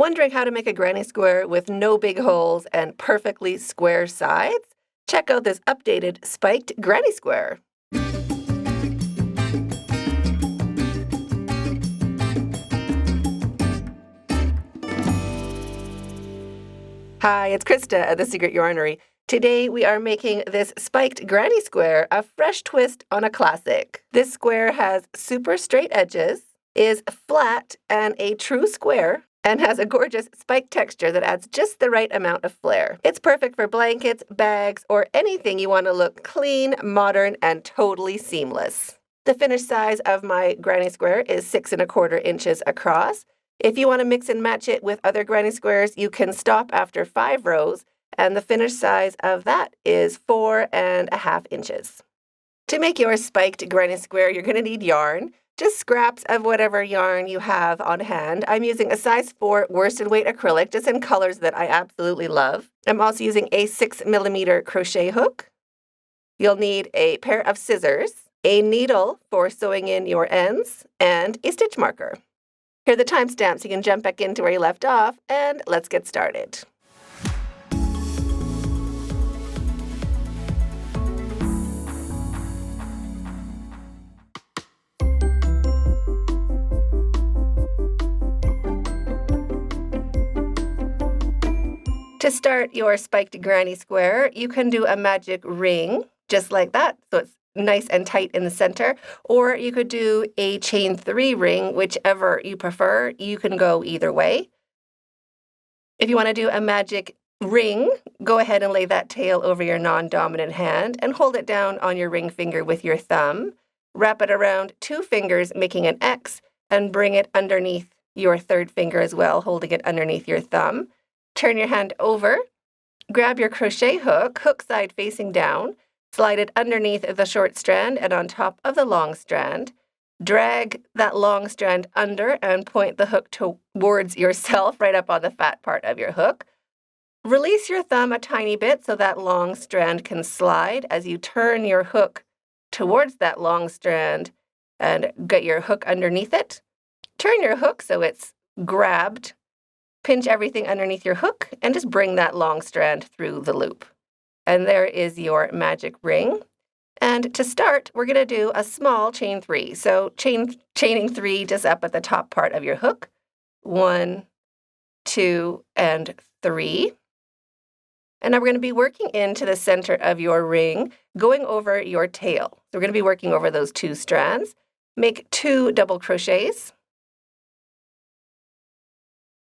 Wondering how to make a granny square with no big holes and perfectly square sides? Check out this updated spiked granny square. Hi, it's Krista at The Secret Yarnery. Today we are making this spiked granny square, a fresh twist on a classic. This square has super straight edges, is flat and a true square, and has a gorgeous spike texture that adds just the right amount of flair. It's perfect for blankets, bags, or anything you want to look clean, modern, and totally seamless. The finished size of my granny square is 6¼ inches across. If you want to mix and match it with other granny squares, you can stop after 5 rows, and the finished size of that is 4½ inches. To make your spiked granny square, you're going to need yarn, just scraps of whatever yarn you have on hand. I'm using a size 4 worsted weight acrylic, just in colors that I absolutely love. I'm also using a 6mm crochet hook. You'll need a pair of scissors, a needle for sewing in your ends, and a stitch marker. Here are the timestamps. You can jump back into where you left off, and let's get started. To start your spiked granny square, you can do a magic ring, just like that, so it's nice and tight in the center, or you could do a chain 3 ring, whichever you prefer. You can go either way. If you want to do a magic ring, go ahead and lay that tail over your non-dominant hand and hold it down on your ring finger with your thumb. Wrap it around 2 fingers, making an X, and bring it underneath your 3rd finger as well, holding it underneath your thumb. Turn your hand over, grab your crochet hook, hook side facing down, slide it underneath the short strand and on top of the long strand. Drag that long strand under and point the hook towards yourself, right up on the fat part of your hook. Release your thumb a tiny bit so that long strand can slide as you turn your hook towards that long strand and get your hook underneath it. Turn your hook so it's grabbed. Pinch everything underneath your hook and just bring that long strand through the loop. And there is your magic ring. And to start, we're going to do a small chain 3. So chaining 3 just up at the top part of your hook. 1, 2, and 3. And now we're going to be working into the center of your ring, going over your tail. So we're going to be working over those 2 strands. Make 2 double crochets.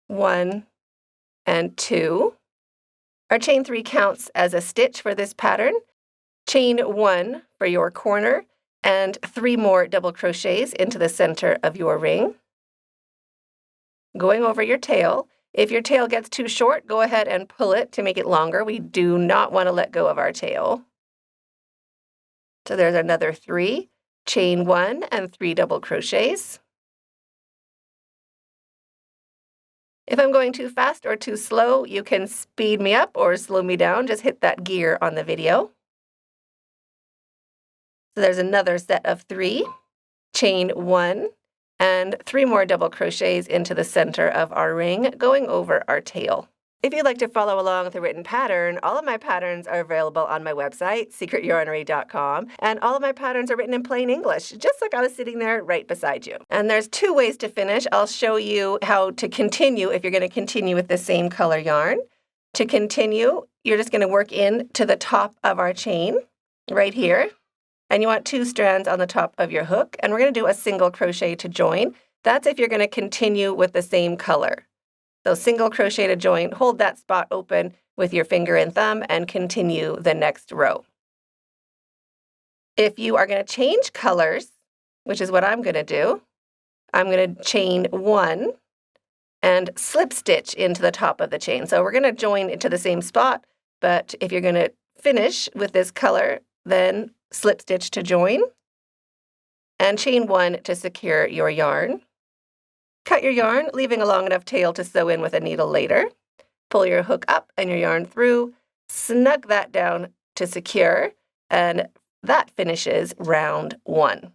1 and 2. Our chain 3 counts as a stitch for this pattern. Chain 1 for your corner and 3 more double crochets into the center of your ring. Going over your tail. If your tail gets too short, go ahead and pull it to make it longer. We do not want to let go of our tail. So there's another 3. Chain 1 and 3 double crochets. If I'm going too fast or too slow, you can speed me up or slow me down. Just hit that gear on the video. So there's another set of 3. Chain 1 and 3 more double crochets into the center of our ring, going over our tail. If you'd like to follow along with a written pattern, all of my patterns are available on my website, secretyarnery.com, and all of my patterns are written in plain English, just like I was sitting there right beside you. And there's 2 ways to finish. I'll show you how to continue if you're going to continue with the same color yarn. To continue, you're just going to work in to the top of our chain right here, and you want 2 strands on the top of your hook, and we're going to do a single crochet to join. That's if you're going to continue with the same color. So single crochet to join, hold that spot open with your finger and thumb and continue the next row. If you are going to change colors, which is what I'm going to do, I'm going to chain 1 and slip stitch into the top of the chain. So we're going to join into the same spot, but if you're going to finish with this color, then slip stitch to join and chain 1 to secure your yarn. Cut your yarn, leaving a long enough tail to sew in with a needle later. Pull your hook up and your yarn through, snug that down to secure, and that finishes round 1.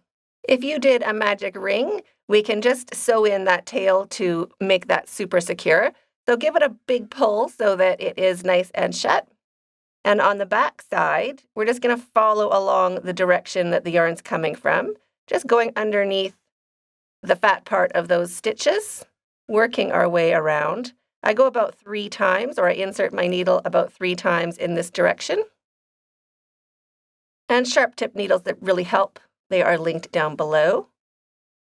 If you did a magic ring, we can just sew in that tail to make that super secure. So give it a big pull so that it is nice and shut. And on the back side, we're just going to follow along the direction that the yarn's coming from, just going underneath the fat part of those stitches, working our way around. I go about 3 times, or I insert my needle about 3 times in this direction. And sharp tip needles that really help, they are linked down below.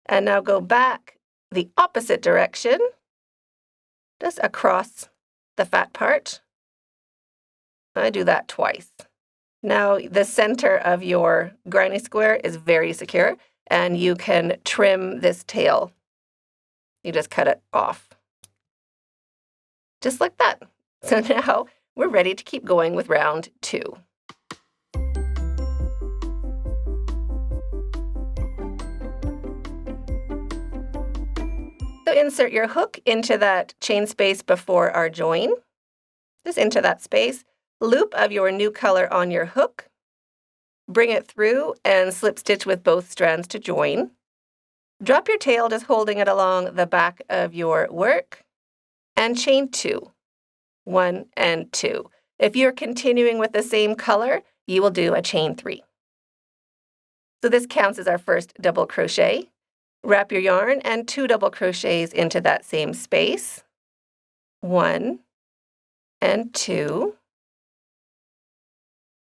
And now go back the opposite direction, just across the fat part. I do that twice. Now the center of your granny square is very secure, and you can trim this tail. You just cut it off. Just like that. So now we're ready to keep going with round 2. So insert your hook into that chain space before our join. Just into that space. Loop of your new color on your hook. Bring it through and slip stitch with both strands to join. Drop your tail, just holding it along the back of your work, and chain 2. 1 and 2. If you're continuing with the same color, you will do a chain 3. So this counts as our first double crochet. Wrap your yarn and 2 double crochets into that same space. 1 and 2.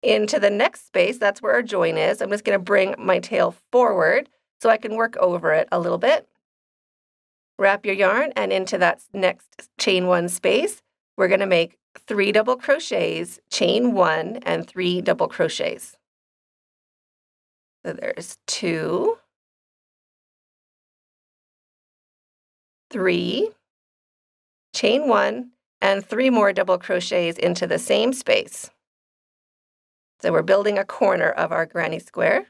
Into the next space, that's where our join is. I'm just going to bring my tail forward so I can work over it a little bit. Wrap your yarn, and into that next chain 1 space, we're going to make 3 double crochets, chain 1, and 3 double crochets. So there's 2, 3, chain 1, and 3 more double crochets into the same space. So we're building a corner of our granny square.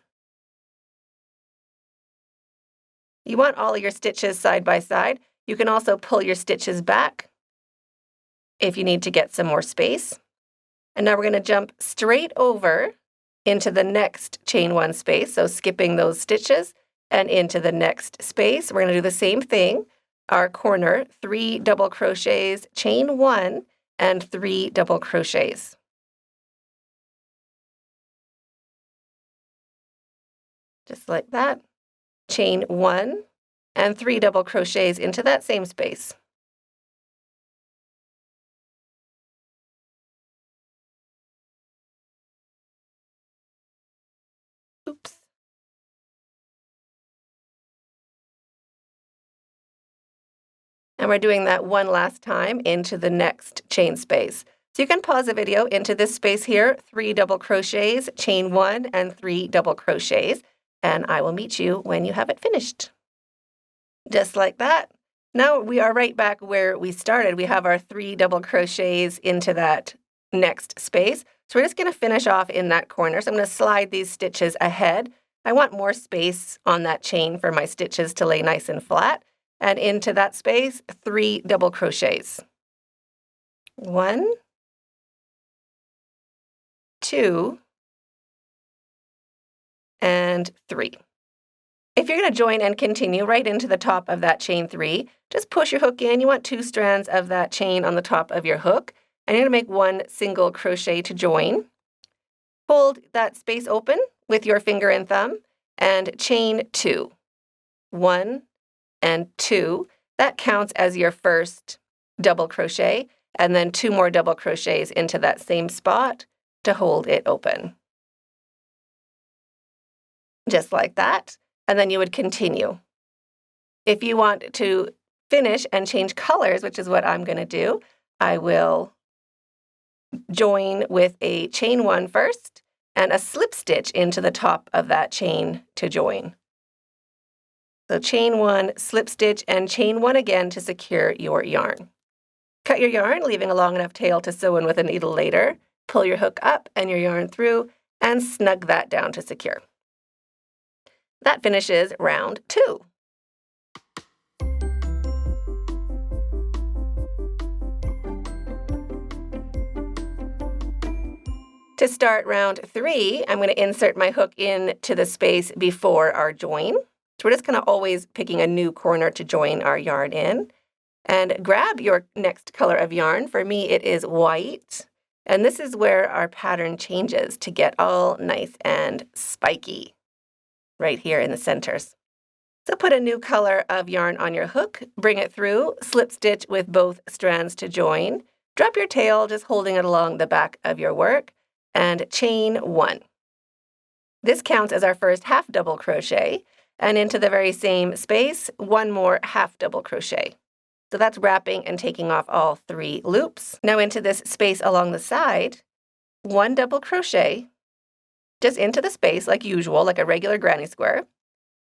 You want all of your stitches side by side. You can also pull your stitches back if you need to get some more space. And now we're going to jump straight over into the next chain 1 space, so skipping those stitches, and into the next space. We're going to do the same thing. Our corner, 3 double crochets, chain 1, and 3 double crochets. Just like that. Chain 1 and 3 double crochets into that same space. Oops. And we're doing that one last time into the next chain space. So you can pause the video into this space here, 3 double crochets, chain 1, and 3 double crochets. And I will meet you when you have it finished. Just like that. Now we are right back where we started. We have our 3 double crochets into that next space. So we're just going to finish off in that corner. So I'm going to slide these stitches ahead. I want more space on that chain for my stitches to lay nice and flat. And into that space, 3 double crochets. 1, 2, and 3. If you're going to join and continue right into the top of that chain 3, just push your hook in. You want 2 strands of that chain on the top of your hook, and you're going to make 1 single crochet to join. Hold that space open with your finger and thumb, and chain 2. 1 and 2. That counts as your first double crochet, and then 2 more double crochets into that same spot to hold it open. Just like that, and then you would continue. If you want to finish and change colors, which is what I'm going to do, I will join with a chain 1 first and a slip stitch into the top of that chain to join. So chain 1, slip stitch, and chain 1 again to secure your yarn. Cut your yarn, leaving a long enough tail to sew in with a needle later. Pull your hook up and your yarn through, and snug that down to secure. That finishes round 2. To start round 3, I'm going to insert my hook into the space before our join. So we're just kind of always picking a new corner to join our yarn in. And grab your next color of yarn. For me, it is white. And this is where our pattern changes to get all nice and spiky right here in the centers. So put a new color of yarn on your hook, bring it through, slip stitch with both strands to join, drop your tail, just holding it along the back of your work, and chain 1. This counts as our first half double crochet, and into the very same space, 1 more half double crochet. So that's wrapping and taking off all 3 loops. Now into this space along the side, 1 double crochet, just into the space like usual, like a regular granny square.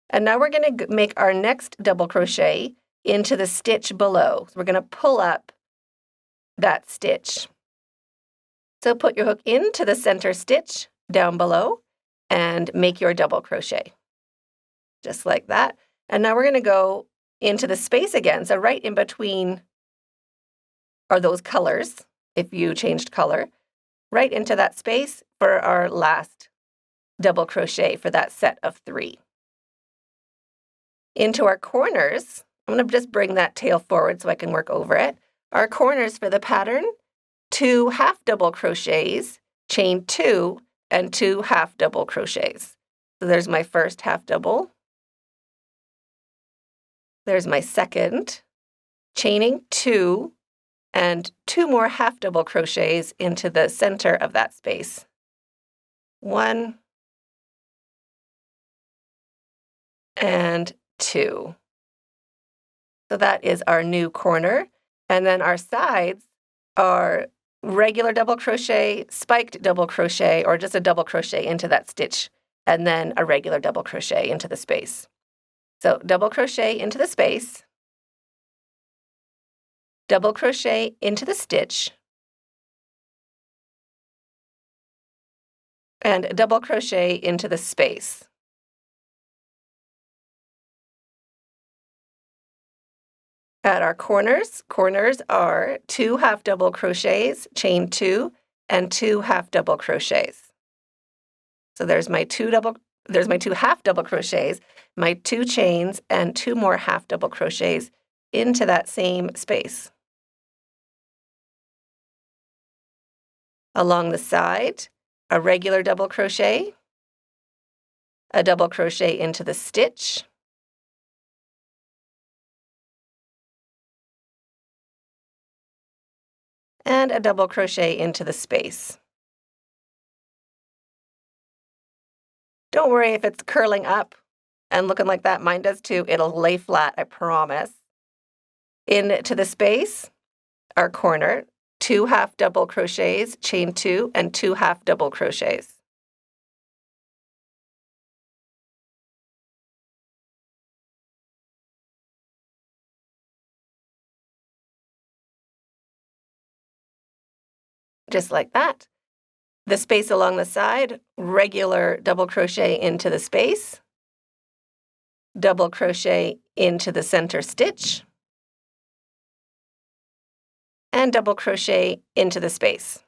And now we're going to make our next double crochet into the stitch below. So we're going to pull up that stitch. So put your hook into the center stitch down below and make your double crochet. Just like that. And now we're going to go into the space again. So right in between are those colors, if you changed color, right into that space for our last double crochet for that set of 3. Into our corners, I'm going to just bring that tail forward so I can work over it. Our corners for the pattern, 2 half double crochets, chain 2, and 2 half double crochets. So there's my first half double. There's my second, chaining 2, and 2 more half double crochets into the center of that space. 1 and 2. So that is our new corner. And then our sides are regular double crochet, spiked double crochet, or just a double crochet into that stitch, and then a regular double crochet into the space. So double crochet into the space, double crochet into the stitch, and double crochet into the space. At our corners are 2 half double crochets, chain 2, and 2 half double crochets. So there's my 2 half double crochets, my 2 chains, and 2 more half double crochets into that same space. Along the side, a regular double crochet, a double crochet into the stitch, and a double crochet into the space. Don't worry if it's curling up and looking like that. Mine does too. It'll lay flat, I promise. Into the space, our corner, 2 half double crochets, chain 2, and 2 half double crochets. Just like that. The space along the side, regular double crochet into the space, double crochet into the center stitch, and double crochet into the space.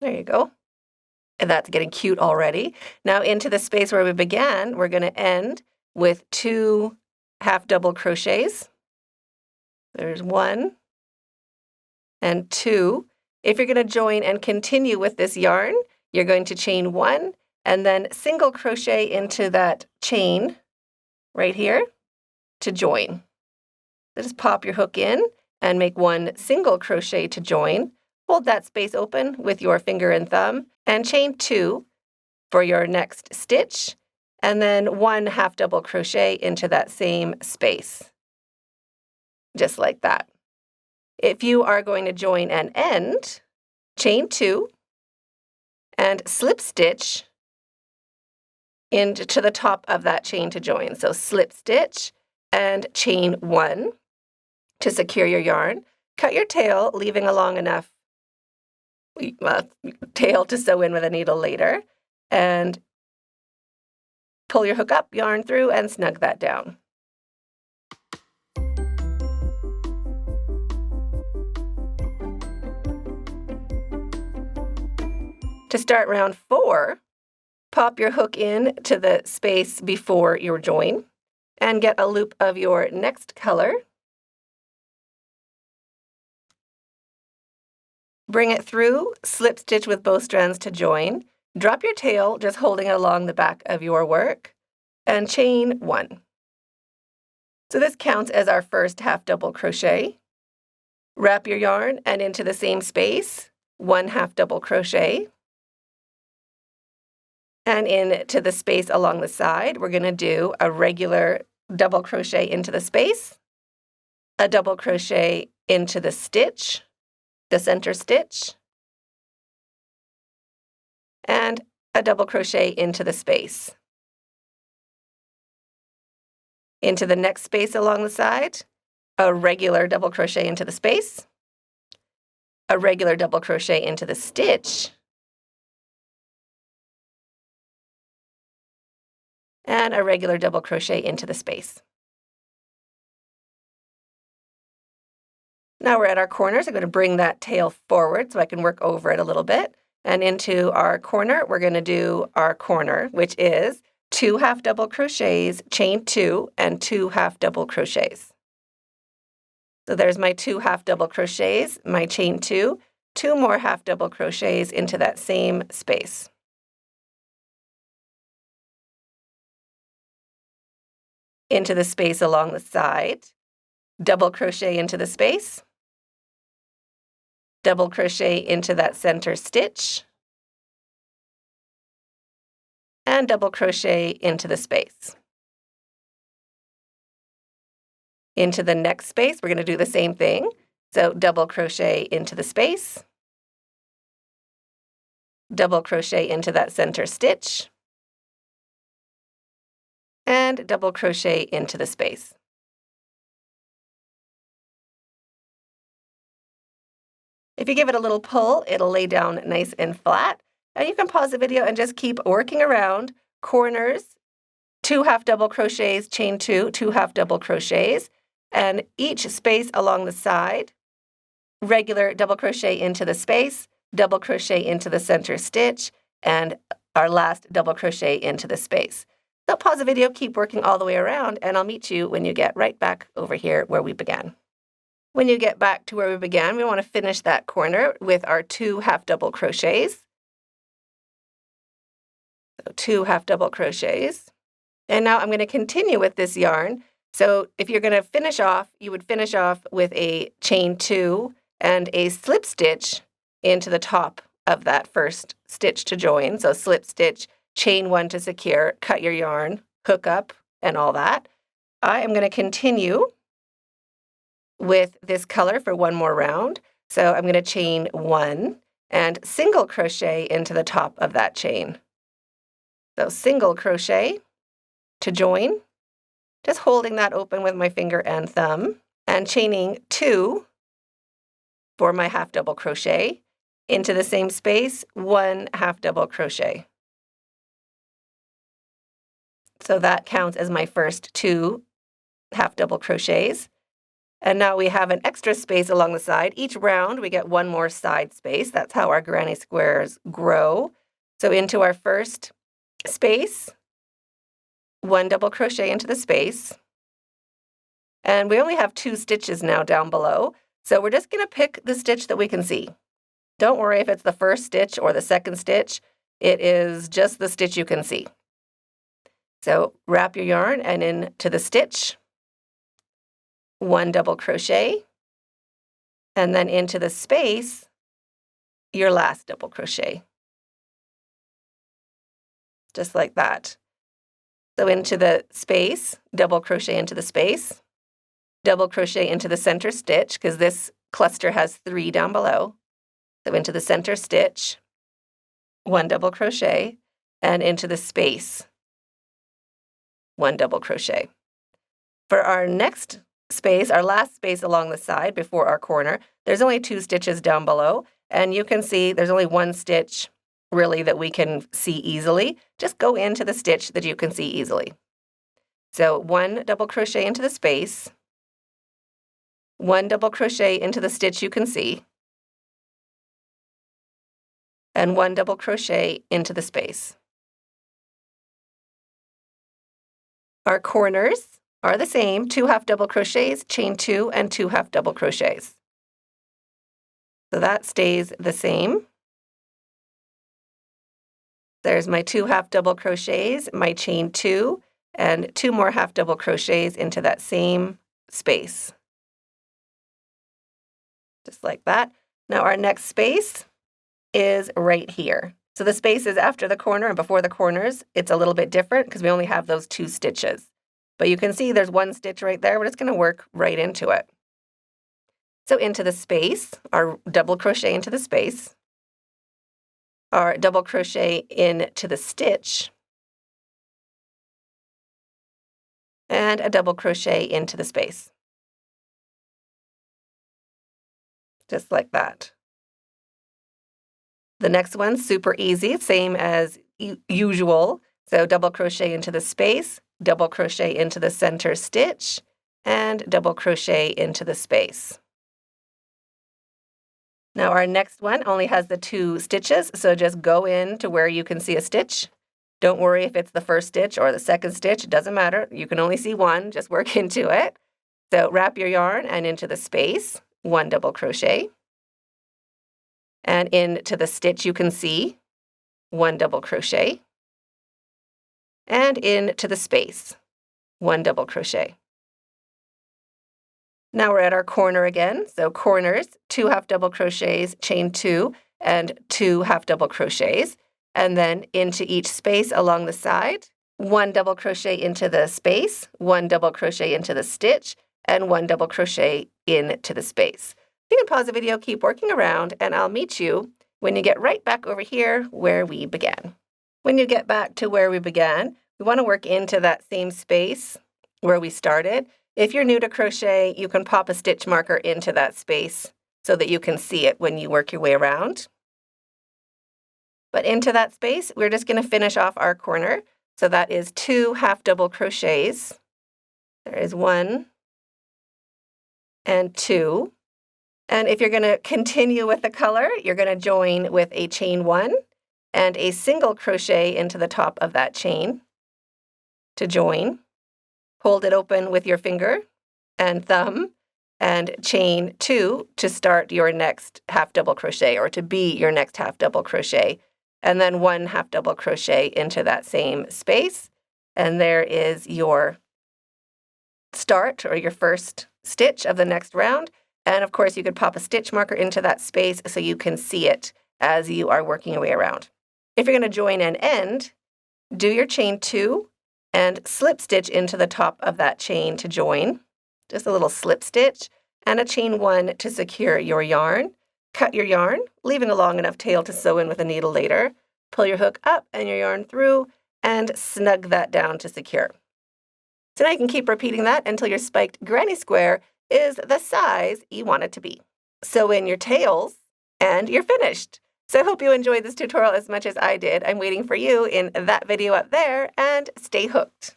There you go. And that's getting cute already. Now into the space where we began, we're going to end with 2 half double crochets. There's 1 and 2. If you're going to join and continue with this yarn, you're going to chain 1 and then single crochet into that chain right here to join. So just pop your hook in and make 1 single crochet to join. Hold that space open with your finger and thumb and chain 2 for your next stitch, and then 1 half double crochet into that same space. Just like that. If you are going to join and end, chain 2 and slip stitch into the top of that chain to join. So slip stitch and chain 1 to secure your yarn. Cut your tail, leaving a long enough tail to sew in with a needle later, and pull your hook up, yarn through, and snug that down. To start round 4, pop your hook in to the space before your join and get a loop of your next color. Bring it through, slip stitch with both strands to join. Drop your tail, just holding it along the back of your work, and chain 1. So this counts as our first half double crochet. Wrap your yarn and into the same space, 1 half double crochet. And into the space along the side, we're going to do a regular double crochet into the space, a double crochet into the stitch, the center stitch, and a double crochet into the space. Into the next space along the side, a regular double crochet into the space, a regular double crochet into the stitch, and a regular double crochet into the space. Now we're at our corners. I'm going to bring that tail forward so I can work over it a little bit. And into our corner, we're going to do our corner, which is 2 half double crochets, chain 2, and 2 half double crochets. So there's my 2 half double crochets, my chain 2, 2 more half double crochets into that same space. Into the space along the side, double crochet into the space, double crochet into that center stitch, and double crochet into the space. Into the next space, we're going to do the same thing. So double crochet into the space, double crochet into that center stitch, and double crochet into the space. If you give it a little pull, it'll lay down nice and flat. And you can pause the video and just keep working around corners, 2 half double crochets, chain 2, 2 half double crochets, and each space along the side, regular double crochet into the space, double crochet into the center stitch, and our last double crochet into the space. So pause the video, keep working all the way around, and I'll meet you when you get right back over here where we began. When you get back to where we began, we want to finish that corner with our 2 half double crochets. So 2 half double crochets. And now I'm going to continue with this yarn. So if you're going to finish off, you would finish off with a chain 2 and a slip stitch into the top of that first stitch to join. So slip stitch, chain 1 to secure, cut your yarn, hook up, and all that. I am going to continue with this color for one more round. So I'm going to chain 1 and single crochet into the top of that chain. So single crochet to join, just holding that open with my finger and thumb, and chaining 2 for my half double crochet into the same space, 1 half double crochet. So that counts as my first 2 half double crochets. And now we have an extra space along the side. Each round we get 1 more side space. That's how our granny squares grow. So into our first space, 1 double crochet into the space. And we only have 2 stitches now down below. So we're just going to pick the stitch that we can see. Don't worry if it's the first stitch or the second stitch. It is just the stitch you can see. So wrap your yarn and into the stitch, 1 double crochet, and then into the space, your last double crochet. Just like that. So into the space, double crochet into the space, double crochet into the center stitch, because this cluster has 3 down below. So into the center stitch, 1 double crochet, and into the space, 1 double crochet. For our next space, our last space along the side before our corner, there's only 2 stitches down below, and you can see there's only 1 stitch really that we can see easily. Just go into the stitch that you can see easily. So 1 double crochet into the space, 1 double crochet into the stitch you can see, and 1 double crochet into the space. Our corners are the same, 2 half double crochets, chain 2, and 2 half double crochets. So that stays the same. There's my 2 half double crochets, my chain 2, and 2 more half double crochets into that same space. Just like that. Now our next space is right here. So the space is after the corner and before the corners. It's a little bit different because we only have those 2 stitches. But you can see there's 1 stitch right there, but it's going to work right into it. So into the space, our double crochet into the space, our double crochet into the stitch, and a double crochet into the space. Just like that. The next one's super easy, same as usual. So double crochet into the space, double crochet into the center stitch, and double crochet into the space. Now our next one only has the 2 stitches, so just go in to where you can see a stitch. Don't worry if it's the first stitch or the second stitch, it doesn't matter. You can only see one, just work into it. So wrap your yarn and into the space, 1 double crochet. And into the stitch you can see 1 double crochet. And into the space, 1 double crochet. Now we're at our corner again. So corners, 2 half double crochets, chain 2, and 2 half double crochets. And then into each space along the side, 1 double crochet into the space, 1 double crochet into the stitch, and 1 double crochet into the space. You can pause the video, keep working around, and I'll meet you when you get right back over here where we began. When you get back to where we began, we want to work into that same space where we started. If you're new to crochet, you can pop a stitch marker into that space so that you can see it when you work your way around. But into that space, we're just going to finish off our corner. So that is 2 half double crochets. There is 1 and 2. And if you're going to continue with the color, you're going to join with a chain 1 and a single crochet into the top of that chain to join. Hold it open with your finger and thumb and chain 2 to start your next half double crochet or to be your next half double crochet. And then 1 half double crochet into that same space. And there is your start or your first stitch of the next round. And of course, you could pop a stitch marker into that space so you can see it as you are working your way around. If you're going to join and end, do your chain 2 and slip stitch into the top of that chain to join. Just a little slip stitch and a chain 1 to secure your yarn. Cut your yarn, leaving a long enough tail to sew in with a needle later. Pull your hook up and your yarn through and snug that down to secure. So now you can keep repeating that until your spiked granny square is the size you want it to be. Sew in your tails and you're finished. So I hope you enjoyed this tutorial as much as I did. I'm waiting for you in that video up there and stay hooked.